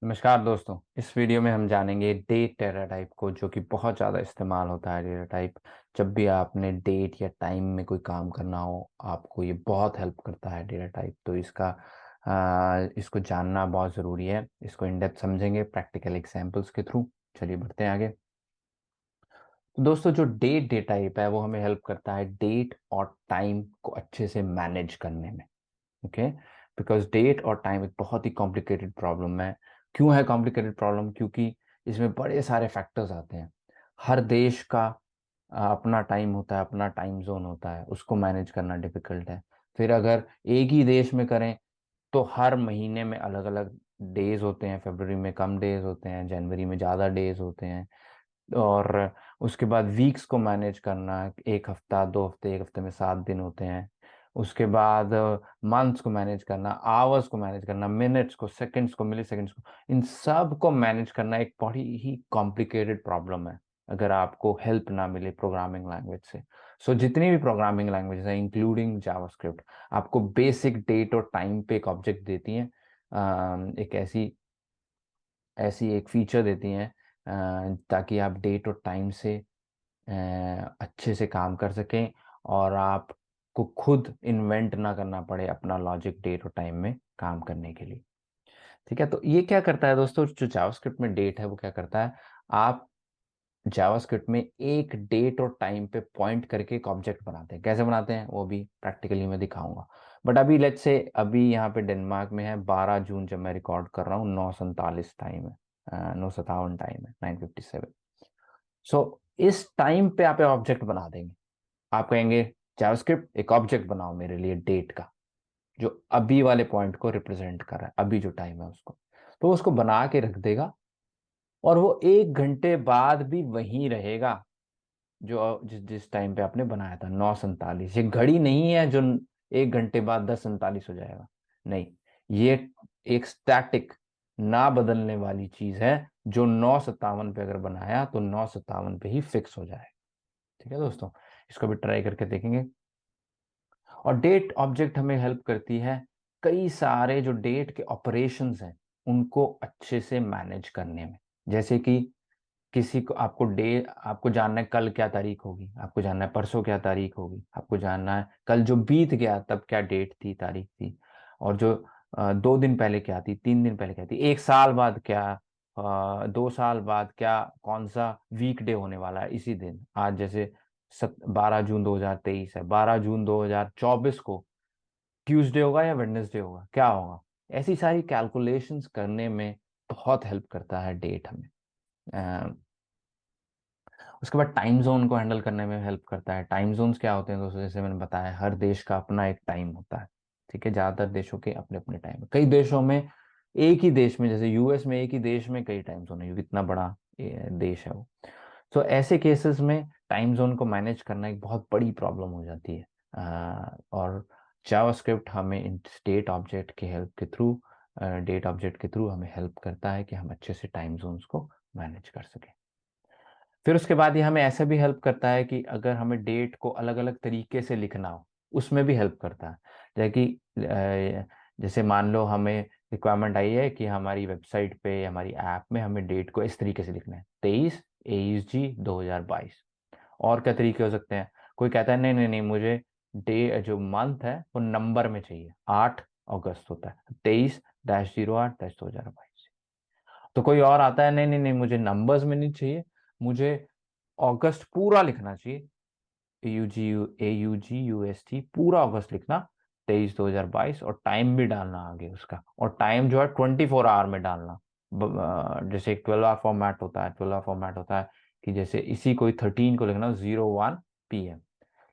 नमस्कार दोस्तों। इस वीडियो में हम जानेंगे डेट डेटा टाइप को, जो कि बहुत ज़्यादा इस्तेमाल होता है। डेटा टाइप जब भी आपने डेट या टाइम में कोई काम करना हो, आपको ये बहुत हेल्प करता है डेटा टाइप। तो इसको जानना बहुत ज़रूरी है। इसको इन डेप्थ समझेंगे प्रैक्टिकल एग्जांपल्स के थ्रू। चलिए बढ़ते हैं आगे। तो दोस्तों, जो डेट डेटा टाइप है वो हमें हेल्प करता है डेट और टाइम को अच्छे से मैनेज करने में। ओके, बिकॉज डेट और टाइम एक बहुत ही कॉम्प्लिकेटेड प्रॉब्लम है। क्यों है कॉम्प्लिकेटेड प्रॉब्लम? क्योंकि इसमें बड़े सारे फैक्टर्स आते हैं। हर देश का अपना टाइम होता है, अपना टाइम जोन होता है, उसको मैनेज करना डिफिकल्ट है। फिर अगर एक ही देश में करें तो हर महीने में अलग अलग डेज होते हैं। फरवरी में कम डेज होते हैं, जनवरी में ज़्यादा डेज होते हैं। और उसके बाद वीक्स को मैनेज करना, एक हफ्ता, 2 हफ्ते, एक हफ्ते में 7 दिन होते हैं। उसके बाद मंथ्स को मैनेज करना, आवर्स को मैनेज करना, मिनट्स को, सेकंड्स को, मिली सेकंड्स को, इन सब को मैनेज करना एक बड़ी ही कॉम्प्लिकेटेड प्रॉब्लम है अगर आपको हेल्प ना मिले प्रोग्रामिंग लैंग्वेज से। सो जितनी भी प्रोग्रामिंग लैंग्वेजेस हैं इंक्लूडिंग जावास्क्रिप्ट, आपको बेसिक डेट और टाइम पे एक ऑब्जेक्ट देती हैं। एक ऐसी ऐसी एक फीचर देती हैं ताकि आप डेट और टाइम से अच्छे से काम कर सकें, और आपको खुद इन्वेंट ना करना पड़े अपना लॉजिक डेट और टाइम में काम करने के लिए। ठीक है, तो ये क्या करता है दोस्तों, जो जावास्क्रिप्ट में डेट है वो क्या करता है, आप जावास्क्रिप्ट में एक डेट और टाइम पे पॉइंट करके एक ऑब्जेक्ट बनाते हैं। कैसे बनाते हैं वो भी प्रैक्टिकली मैं दिखाऊंगा। बट अभी लेट्स से अभी यहाँ पे डेनमार्क में है 12 जून, जब मैं रिकॉर्ड कर रहा हूँ 9:47 टाइम है, 9:57 टाइम है, 9:57। सो इस टाइम पे आप ऑब्जेक्ट बना देंगे। आप कहेंगे जावास्क्रिप्ट एक ऑब्जेक्ट बनाओ मेरे लिए डेट का, जो अभी वाले पॉइंट को रिप्रेजेंट कर रहा है, अभी जो टाइम है उसको। तो उसको बना के रख देगा, और वो 1 घंटे बाद भी वहीं रहेगा जो जिस टाइम पे आपने बनाया था, 9:47। ये घड़ी नहीं है जो 1 घंटे बाद 10:47 हो जाएगा। नहीं, ये एक स्टैटिक, ना बदलने वाली चीज है, जो 9:57 पे अगर बनाया तो 9:57 पे ही फिक्स हो जाए। ठीक है दोस्तों, इसको भी ट्राई करके देखेंगे। और डेट ऑब्जेक्ट हमें हेल्प करती है कई सारे जो डेट के ऑपरेशंस हैं उनको अच्छे से मैनेज करने में। जैसे कि किसी को, आपको जानना है कल क्या तारीख होगी, आपको जानना है परसों क्या तारीख होगी, आपको जानना है कल जो बीत गया तब क्या डेट थी, तारीख थी, और जो 2 दिन पहले क्या थी, 3 दिन पहले क्या थी, 1 साल बाद क्या, 2 साल बाद क्या, कौन सा वीक डे होने वाला है इसी दिन। आज जैसे 12 जून 2023 है, 12 जून 2024 को ट्यूसडे होगा या वेडनेसडे होगा, क्या होगा। ऐसी सारी कैलकुलेशंस करने में बहुत हेल्प करता है डेट हमें। उसके बाद टाइम जोन को हैंडल करने में हेल्प करता है। टाइम जोन्स क्या होते हैं दोस्तों, जैसे मैंने बताया हर देश का अपना एक टाइम होता है। ठीक है, ज्यादातर देशों के अपने अपने टाइम है। कई देशों में एक ही देश में, जैसे यूएस में एक ही देश में कई टाइम जोन है, क्योंकि इतना बड़ा देश है वो। तो ऐसे केसेस में टाइम जोन को मैनेज करना एक बहुत बड़ी प्रॉब्लम हो जाती है। और जावास्क्रिप्ट हमें इन स्टेट ऑब्जेक्ट के हेल्प के थ्रू, डेट ऑब्जेक्ट के थ्रू हमें हेल्प करता है कि हम अच्छे से टाइम जोन्स को मैनेज कर सकें। फिर उसके बाद ये हमें ऐसा भी हेल्प करता है कि अगर हमें डेट को अलग अलग तरीके से लिखना हो, उसमें भी हेल्प करता है। जैसे कि जैसे मान लो हमें रिक्वायरमेंट आई है कि हमारी वेबसाइट पे, हमारी ऐप में हमें डेट को इस तरीके से लिखना है, 23/23/2022। और क्या तरीके हो सकते हैं? कोई कहता है नहीं नहीं नहीं, मुझे डे जो मंथ है वो नंबर में चाहिए, 8 अगस्त होता है, 23-08-2022। तो कोई और आता है, नहीं नहीं नहीं, मुझे नंबर्स में नहीं चाहिए, मुझे अगस्त पूरा लिखना चाहिए, AUGUST पूरा अगस्त लिखना, 23/2022, और टाइम भी डालना आगे उसका, और टाइम जो है 24 आवर में डालना। जैसे एक 12 आवर फॉर्मेट होता है, 12 आवर फॉर्मेट होता है कि जैसे इसी कोई 13 को लिखना 01 PM,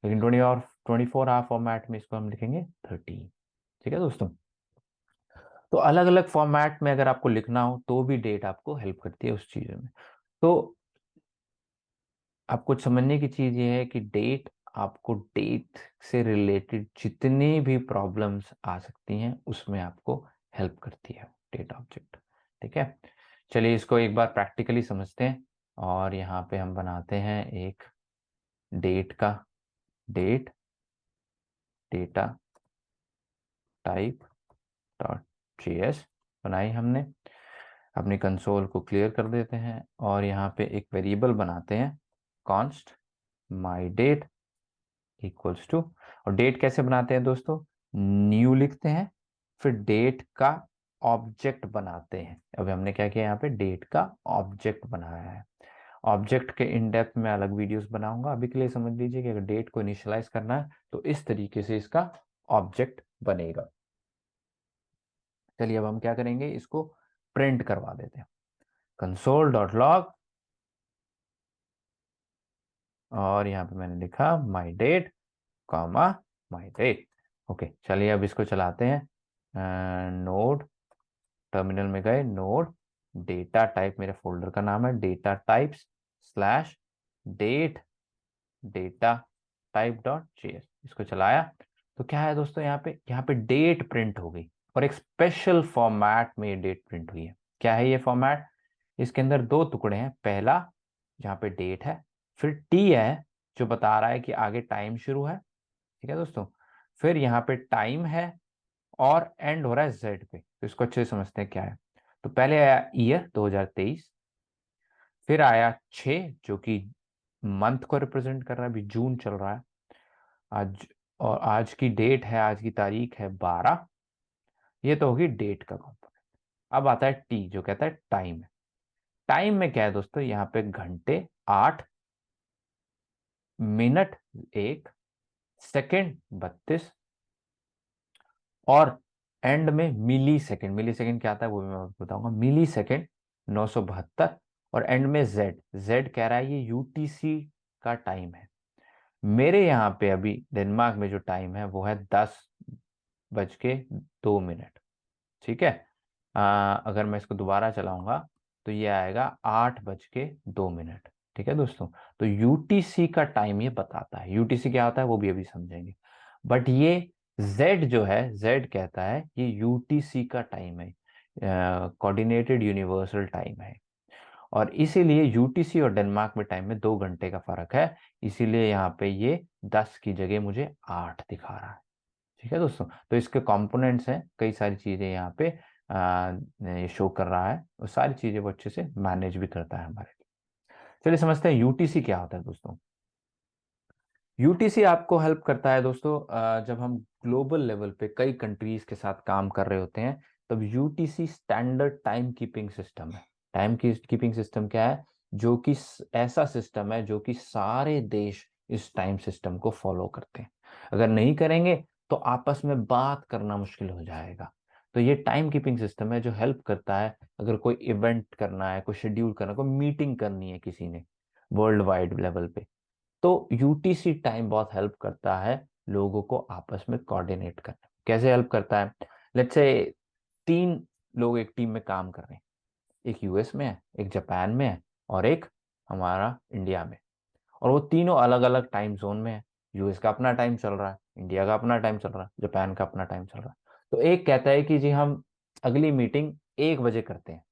लेकिन 24 आवर फॉर्मेट में इसको हम लिखेंगे 13। ठीक है दोस्तों, तो अलग अलग फॉर्मेट में अगर आपको लिखना हो तो भी डेट आपको हेल्प करती है उस चीज़ में। तो आपको समझने की चीज ये है कि डेट, आपको डेट से रिलेटेड जितनी भी प्रॉब्लम्स आ सकती हैं उसमें आपको हेल्प करती है डेट ऑब्जेक्ट। ठीक है, चलिए इसको एक बार प्रैक्टिकली समझते हैं। और यहाँ पे हम बनाते हैं एक डेट का, date data type dot JS बनाई हमने। अपनी कंसोल को क्लियर कर देते हैं और यहाँ पे एक वेरिएबल बनाते हैं const my date equals to, और डेट कैसे बनाते हैं दोस्तों, न्यू लिखते हैं, फिर डेट का ऑब्जेक्ट बनाते हैं। अभी हमने क्या किया, यहाँ पे डेट का ऑब्जेक्ट बनाया है। ऑब्जेक्ट के इन डेप्थ में अलग वीडियोस बनाऊंगा, अभी के लिए समझ लीजिए कि अगर डेट को इनिशियलाइज करना है तो इस तरीके से इसका ऑब्जेक्ट बनेगा। चलिए अब हम क्या करेंगे, इसको प्रिंट करवा देते हैं, कंसोल डॉट लॉग, और यहाँ पे मैंने लिखा my date comma my date. Okay, चलिए अब इसको चलाते हैं। नोड, टर्मिनल में गए, नोड डेटा टाइप, मेरे फोल्डर का नाम है data types slash date data type dot JS, इसको चलाया तो क्या है दोस्तों, यहाँ पे डेट प्रिंट हो गई और एक स्पेशल फॉर्मेट में ये डेट प्रिंट हुई है। क्या है ये फॉर्मेट, इसके अंदर दो टुकड़े हैं, पहला जहाँ पे डेट है, फिर टी है जो बता रहा है कि आगे टाइम शुरू है, ठीक है दोस्तों, फिर यहाँ पे टाइम है और एंड हो रहा है जेड पे। तो इसको अच्छे से समझते हैं क्या है। तो पहले आया ईयर 2023, फिर आया 6 जो कि मंथ को रिप्रेजेंट कर रहा है, अभी जून चल रहा है आज, और आज की डेट है, आज की तारीख है 12, ये तो होगी डेट का कंपोनेंट। अब आता है टी जो कहता है टाइम है। टाइम में क्या है दोस्तों, यहाँ पे घंटे 8, मिनट 1, सेकंड 32, और एंड में मिली सेकंड। मिली सेकंड क्या आता है वो भी मैं आपको बताऊंगा, मिली सेकंड 972, और एंड में जेड, जेड कह रहा है ये यूटीसी का टाइम है। मेरे यहाँ पे अभी डेनमार्क में जो टाइम है वो है 10:02। ठीक है, अगर मैं इसको दोबारा चलाऊंगा तो ये आएगा 8:02। ठीक है दोस्तों, तो यूटीसी का टाइम ये बताता है। यूटीसी क्या होता है वो भी अभी समझेंगे, बट ये जेड जो है, जेड कहता है ये यूटीसी का टाइम है, कोऑर्डिनेटेड यूनिवर्सल टाइम है, और इसीलिए यूटीसी और डेनमार्क में टाइम में 2 घंटे का फर्क है, इसीलिए यहाँ पे ये 10 की जगह मुझे 8 दिखा रहा है। ठीक है दोस्तों, तो इसके कंपोनेंट्स हैं, कई सारी चीजें यहाँ पे ये शो कर रहा है, और सारी चीजें वो अच्छे से मैनेज भी करता है हमारे लिए। चलिए समझते हैं यूटीसी क्या होता है दोस्तों। यूटीसी आपको हेल्प करता है दोस्तों, जब हम ग्लोबल लेवल पे कई कंट्रीज के साथ काम कर रहे होते हैं, तब UTC standard time keeping system है। टाइम की कीपिंग सिस्टम क्या है, जो कि ऐसा सिस्टम है जो कि सारे देश इस टाइम सिस्टम को फॉलो करते हैं। अगर नहीं करेंगे तो आपस में बात करना मुश्किल हो जाएगा। तो ये टाइम कीपिंग सिस्टम है जो हेल्प करता है, अगर कोई इवेंट करना है, कोई शेड्यूल करना है, कोई मीटिंग करनी है किसी ने वर्ल्ड वाइड लेवल पे, तो यूटीसी टाइम बहुत हेल्प करता है लोगों को आपस में कोऑर्डिनेट करने। कैसे हेल्प करता है, लेट्स से 3 लोग एक टीम में काम कर रहे हैं, एक यूएस में है, एक जापान में है, और एक हमारा इंडिया में, और वो तीनों अलग अलग टाइम जोन में है। यूएस का अपना टाइम चल रहा है, इंडिया का अपना टाइम चल रहा है, जापान का अपना टाइम चल रहा है। तो एक कहता है कि जी हम अगली मीटिंग 1 बजे करते हैं,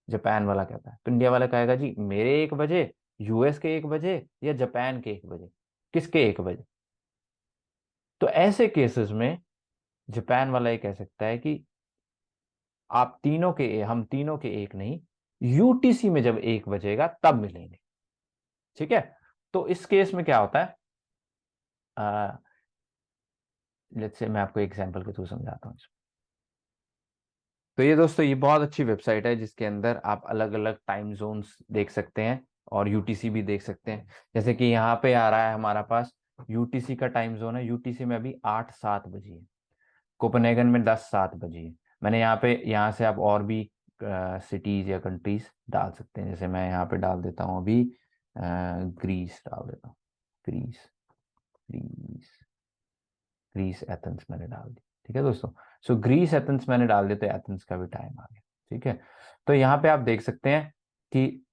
जापान वाला कहता है, तो इंडिया वाला कहेगा जी मेरे 1 बजे, यूएस के 1 बजे, या जापान के 1 बजे, किसके 1 बजे। तो ऐसे केसेस में जापान वाला ये कह सकता है कि आप तीनों के, हम तीनों के एक नहीं, यूटीसी में जब 1 बजेगा तब मिलेंगे। ठीक है, तो इस केस में क्या होता है, लेट्स से मैं आपको एग्जांपल के थ्रू समझाता हूँ। तो ये दोस्तों ये बहुत अच्छी वेबसाइट है जिसके अंदर आप अलग अलग टाइम जोन्स देख सकते हैं और यूटीसी भी देख सकते हैं। जैसे कि यहाँ पे आ रहा है हमारा पास यूटीसी का टाइम जोन है, यूटीसी में अभी 8:07 बजी है, कोपेनहेगन में 10:07 बजी है। मैंने यहाँ पे, यहाँ से आप और भी सिटीज या कंट्रीज डाल सकते हैं, जैसे मैं यहाँ पे डाल देता हूँ अभी ग्रीस डाल देता हूँ, ग्रीस, ग्रीस, ग्रीस एथेंस मैंने डाल दी। ठीक है दोस्तों, सो ग्रीस एथेंस मैंने डाल दिया तो एथेंस का भी टाइम आ गया। ठीक है, तो यहाँ पे आप देख सकते हैं कि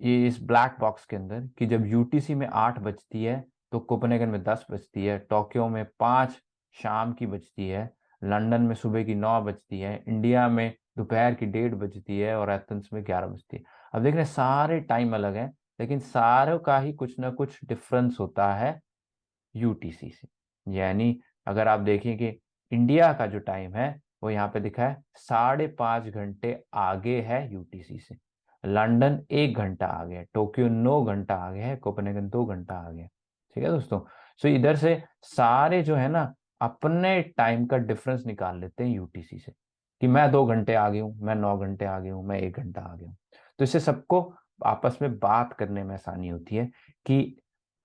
ये इस ब्लैक बॉक्स के अंदर कि जब यूटीसी में 8 बजती है तो कोपेनहेगन में 10 बजती है, टोक्यो में 5 शाम की बजती है, लंदन में सुबह की 9 बजती है, इंडिया में दोपहर की 1:30 बजती है, और एथेंस में 11 बजती है। अब देख रहे हैं सारे टाइम अलग हैं, लेकिन सारों का ही कुछ ना कुछ डिफरेंस होता है यूटीसी से। यानी अगर आप देखें कि इंडिया का जो टाइम है वो यहाँ पे दिखा है 5.5 घंटे आगे है यूटीसी से। लंदन 1 घंटा आगे है, टोक्यो 9 घंटा आगे है, कोपेनहेगन 2 घंटा आगे है। ठीक है दोस्तों। सो इधर से सारे जो है ना अपने टाइम का डिफरेंस निकाल लेते हैं यूटीसी से, कि मैं 2 घंटे आगे हूँ, मैं 9 घंटे आगे हूँ, मैं 1 घंटा आगे हूँ। तो इससे सबको आपस में बात करने में आसानी होती है कि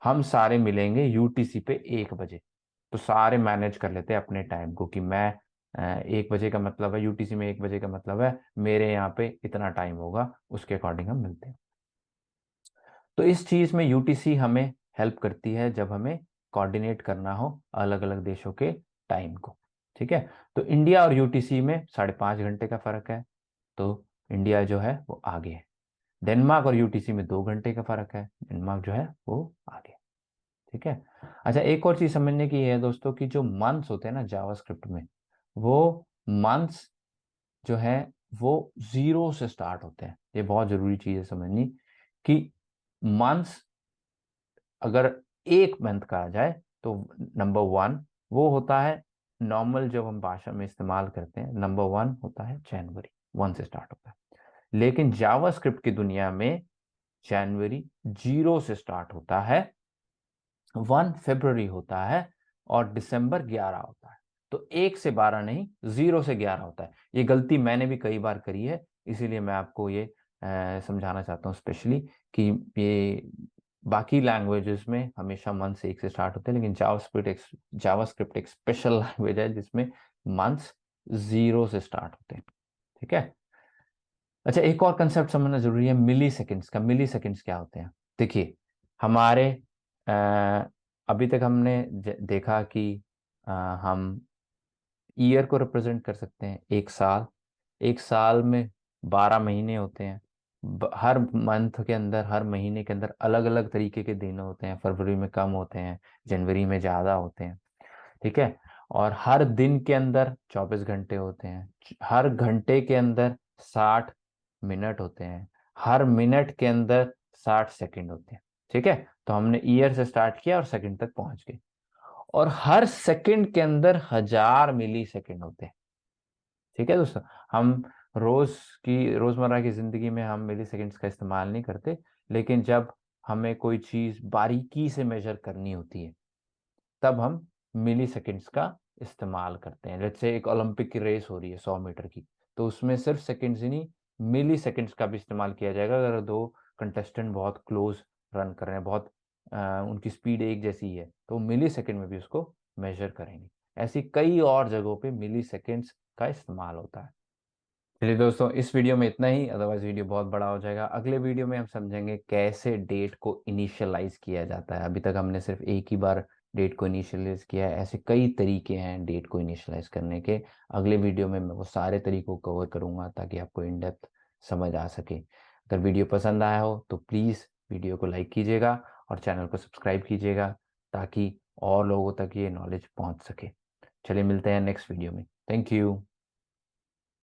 हम सारे मिलेंगे यूटीसी पे 1 बजे। तो सारे मैनेज कर लेते हैं अपने टाइम को कि मैं 1 बजे का मतलब है यूटीसी में, 1 बजे का मतलब है मेरे यहाँ पे इतना टाइम होगा, उसके अकॉर्डिंग हम मिलते हैं। तो इस चीज में यूटीसी हमें हेल्प करती है जब हमें कोऑर्डिनेट करना हो अलग अलग देशों के टाइम को। ठीक है। तो इंडिया और यूटीसी में 5.5 घंटे का फर्क है, तो इंडिया जो है वो आगे है। डेनमार्क और यूटीसी में 2 घंटे का फर्क है, डेनमार्क जो है वो आगे। ठीक है। अच्छा, एक और चीज समझने की है दोस्तों कि जो मंथ्स होते हैं ना जावास्क्रिप्ट में, वो मंथ्स जो है वो 0 से स्टार्ट होते हैं। ये बहुत जरूरी चीज है समझनी कि मंथ्स अगर एक मंथ का आ जाए तो नंबर 1 वो होता है नॉर्मल, जब हम भाषा में इस्तेमाल करते हैं नंबर 1 होता है जनवरी, 1 से स्टार्ट होता है। लेकिन जावास्क्रिप्ट की दुनिया में जनवरी 0 से स्टार्ट होता है, 1 फरवरी होता है और दिसंबर 11 होता है। तो 1 से 12 नहीं, 0 से 11 होता है। ये गलती मैंने भी कई बार करी है, इसीलिए मैं आपको ये समझाना चाहता हूँ स्पेशली कि ये बाकी लैंग्वेजेस में हमेशा मंथ्स 1 से स्टार्ट होते हैं, लेकिन जावास्क्रिप्ट एक स्पेशल लैंग्वेज है जिसमें मंथ्स 0 से स्टार्ट होते हैं। ठीक है। अच्छा, एक और कंसेप्ट समझना जरूरी है मिली सेकेंड्स का। मिली सेकेंड्स क्या होते हैं? देखिए, हमारे अ, अभी तक हमने देखा कि हम ईयर को रिप्रेजेंट कर सकते हैं, एक साल। एक साल में 12 महीने होते हैं। हर मंथ के अंदर, हर महीने के अंदर अलग अलग तरीके के दिन होते हैं। फरवरी में कम होते हैं, जनवरी में ज्यादा होते हैं। ठीक है। और हर दिन के अंदर 24 घंटे होते हैं, हर घंटे के अंदर 60 मिनट होते हैं, हर मिनट के अंदर 60 सेकंड होते हैं। ठीक है। तो हमने ईयर से स्टार्ट किया और सेकंड तक पहुंच गए। और हर सेकंड के अंदर 1000 मिली सेकंड होते हैं। ठीक है दोस्तों। हम रोज रोजमर्रा की जिंदगी में हम मिली सेकेंड्स का इस्तेमाल नहीं करते, लेकिन जब हमें कोई चीज बारीकी से मेजर करनी होती है तब हम मिली सेकेंड्स का इस्तेमाल करते हैं। जैसे एक ओलंपिक की रेस हो रही है 100 मीटर की, तो उसमें सिर्फ सेकेंड्स ही नहीं, मिली सेकेंड्स का भी इस्तेमाल किया जाएगा। अगर दो कंटेस्टेंट बहुत क्लोज रन कर रहे हैं, बहुत उनकी स्पीड एक जैसी ही है, तो मिली सेकेंड में भी उसको मेजर करेंगे। ऐसी कई और जगहों पे मिली सेकेंड्स का इस्तेमाल होता है। चलिए दोस्तों, इस वीडियो में इतना ही, अदरवाइज वीडियो बहुत बड़ा हो जाएगा। अगले वीडियो में हम समझेंगे कैसे डेट को इनिशियलाइज किया जाता है। अभी तक हमने सिर्फ एक ही बार डेट को इनिशियलाइज किया है, ऐसे कई तरीके हैं डेट को इनिशियलाइज करने के। अगले वीडियो में मैं वो सारे तरीकों को कवर करूंगा ताकि आपको इन डेप्थ समझ आ सके। अगर वीडियो पसंद आया हो तो प्लीज़ वीडियो को लाइक कीजिएगा और चैनल को सब्सक्राइब कीजिएगा ताकि और लोगों तक ये नॉलेज पहुंच सके। चलिए मिलते हैं नेक्स्ट वीडियो में। Thank you.